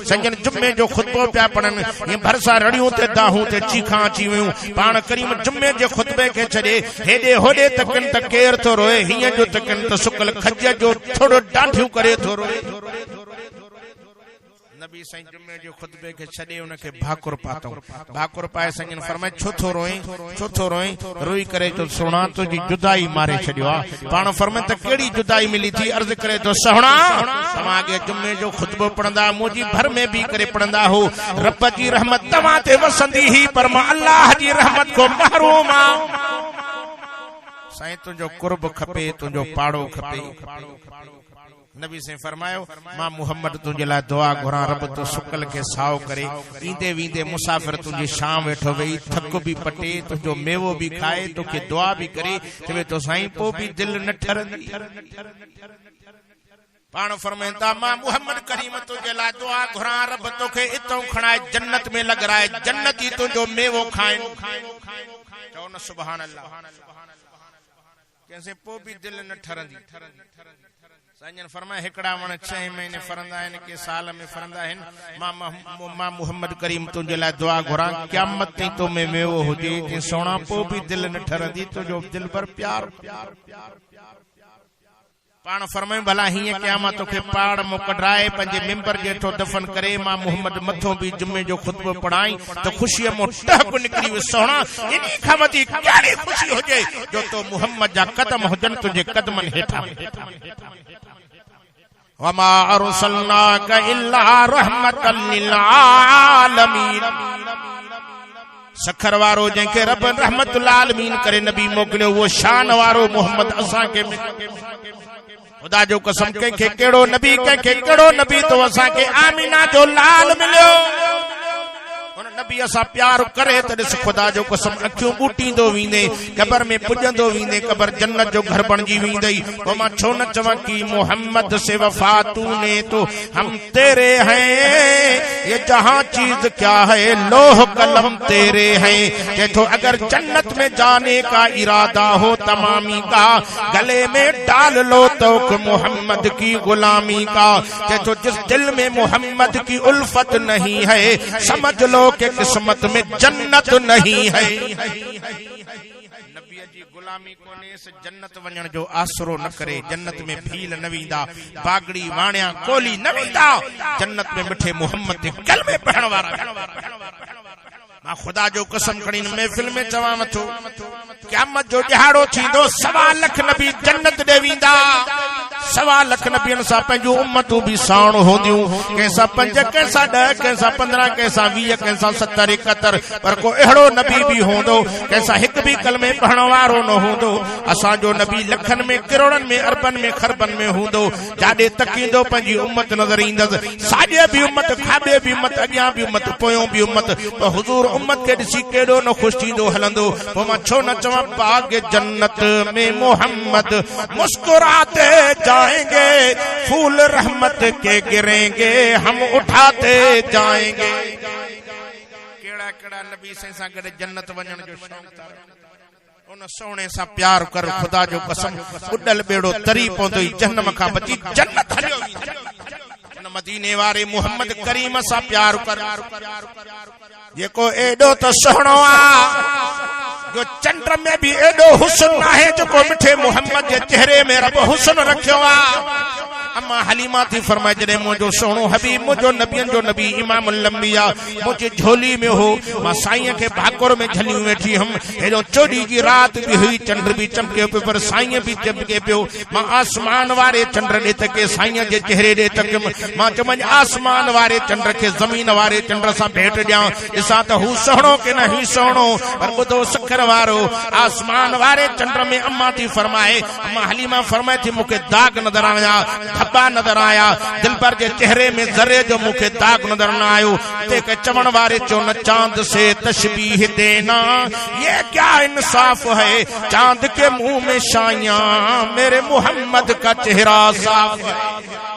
संजन जुम्मे जो खुतबो पिया पढ़न ये भरसा रड़ियों ते दाहूं ते चीखा अची वियूं पाण करीम जुम्मे जे खुतबे के छड़े हेडे होडे तकन त केर तो रोए हिय जो तकन त सुकल खज जो थोड़ो डांठियो करे थो रोए नबी साईं जुम्मे जो खुतबे के छड़े उनके भाकुर पातो भाकुर पाए संजन फरमाए छो थो रोई रोई करे तो सुना तो जी जुदाई मारे छड़ियो पाण फरमाए त केड़ी जुदाई मिली थी अर्ज करे तो सहणा तमा के जुम्मे जो खुतबो पढ़ंदा मुजी भर में भी करे पढ़ंदा हो रब जी रहमत तमा ते वसंदी ही पर मां अल्लाह जी रहमत को महरूम आ साईं तुझो कुर्ब खपे तुझो पाड़ो खपे नबी से फरमायो मां मोहम्मद तुझे ला दुआ घुरा रब तो सुकल के साव करे ईंदे वींदे मुसाफिर तुझे शाम वेठो वई थक भी पटे तुझो मेवो भी खाए तोके दुआ भी करे चवे तो साईं पो भी दिल न ठरंदी पाण फरमाइंदा मां मोहम्मद करीम तुझे ला दुआ घुरा रब तोखे इतो खणाए जन्नत में लगराए जन्नत ही तुझो मेवो खाए चओ न सुभान अल्लाह कैसे पो भी दिल न ठरंदी साईं फरमाए हिकड़ा वण 6 महीने फरंदा आहिनि के साल में फरंदा आहिनि मां मोहम्मद करीम तुझे ला दुआ घुरा क़यामत ताईं तो में मेवो हुजे जे सोना पो भी दिल न ठरंदी तुझो दिल भर प्यार पाण फरमाए भला हिय क़यामत तोखे पाड़ मो कढाए पंजे मिंबर जेठो दफन करे मां मोहम्मद मथो भी जुम्मे जो खुतबो पढ़ाई तो खुशी मो टहक निकली वे सोना इनी खमती केड़ी खुशी होजे जो तो मोहम्मद जा कदम हुजन तुझे कदमन हेठा वमा अरसलनाका इल्ला रहमतल लिल आलमीन सखर वारो जंहिंखे रब रहमतुल आलमीन करे नबी मोकिलियो वो शान वारो मोहम्मद असां के खुदा जो कसम के केड़ो नबी तो असां के आमीना जो लाल मिलियो उन नबी असा प्यार करे त ॾिस खुदा जो कसम अखियूं बूटींदो वींदे कब्र में पुॼंदो वींदे कब्र जन्नत जो घर बणजी वींदई तो मां छो न चवां कि मोहम्मद से वफा तूने तो हम तेरे हैं ये जहां चीज क्या है लोह कलम तेरे हैं के तो अगर जन्नत में जाने का इरादा हो तमामी का गले में डाल लो तो मोहम्मद की गुलामी का के तो जिस दिल में मोहम्मद की उल्फत नहीं है समझ लो के किस्मत में जन्नत नहीं है नबी जी गुलामी कोने से जन्नत वणन जो आसरो न करे जन्नत में भील न वींदा बागड़ी वाणिया कोली न वींदा जन्नत में मिठे मोहम्मद के कलमे पढ़ण वारा मां खुदा जो कसम खणी महफिल में चवां थो क़यामत जो ॾिहाड़ो थींदो 1.25 लाख नबी जन्नत ॾे वींदा 1.25 लाख नबियन सा पंहिंजूं उम्मतूं भी साण होंदियूं कंहिंसा 5 कंहिंसा 10 कंहिंसा 15 कंहिंसा 20 कंहिंसा 70 71 पर को अहिड़ो नबी भी होंदो कंहिंसा हिकु भी कलमे पढ़ण वारो न होंदो असांजो नबी लखन में करोड़न में अरबन में खरबन में होंदो जाॾे तकींदो पंहिंजी उम्मत नज़र ईंदसि साॼे भी उम्मत खाॿे भी उम्मत अॻियां भी उम्मत पोयों भी उम्मत तो हुजूर उम्मत के ॾिसी केॾो न ख़ुशि थींदो हलंदो पोइ मां छो न चवां बाग जन्नत में मोहम्मद मुस्कुराते जाएंगे फूल रहमत के गिरेंगे हम उठाते जाएंगे केड़ा केड़ा नबी सां गॾु जन्नत वञण जो शौक़ उन सोने सा प्यार कर खुदा जो कसम उडल बेड़ो तरी पवंदो जहन्नम खां बची जन्नत हलियो उन मदीने वारे मोहम्मद करीम सा प्यार कर जेको एडो तो सोहणो आ जो चंद्र में भी एडो हुस्न आहे जो मिठे मोहम्मद के चेहरे में रब हुस्न रखियो आ अम्मा हलीमा थी फरमाए जॾहिं मुंहिंजो सोहणो हबीब मुंहिंजो नबियन जो नबी इमामुल अंबिया मुंहिंजे झोली में हो मां साईं के भाकुर में झलियूं वेठी हम हेॾो चोॾी जी रात भी हुई चंद्र भी चमके पियो पर साईं भी चमके पियो मां आसमान वारे चंद्र ॾे तके साईं जे चेहरे ॾे तकियमि मां चमन आसमान वारे चंद्र के जमीन वारे चंद्र सां भेट ॾियां ॾिसां त हू सोहणो के न ही सोहणो पर ॿुधो सखर वारो आसमान वारे चंद्र में अम्मा थी फरमाए अम्मा हलीमा फरमाए थी मूंखे दाग नज़र आया धब्बा नजर आया दिल पर के चेहरे में जरे जो मुखे दाग नजर न आयो ते के चमन वारे चो न चांद से तशबीह देना ये क्या इंसाफ है चांद के मुंह में शाइयां मेरे मोहम्मद का चेहरा साफ है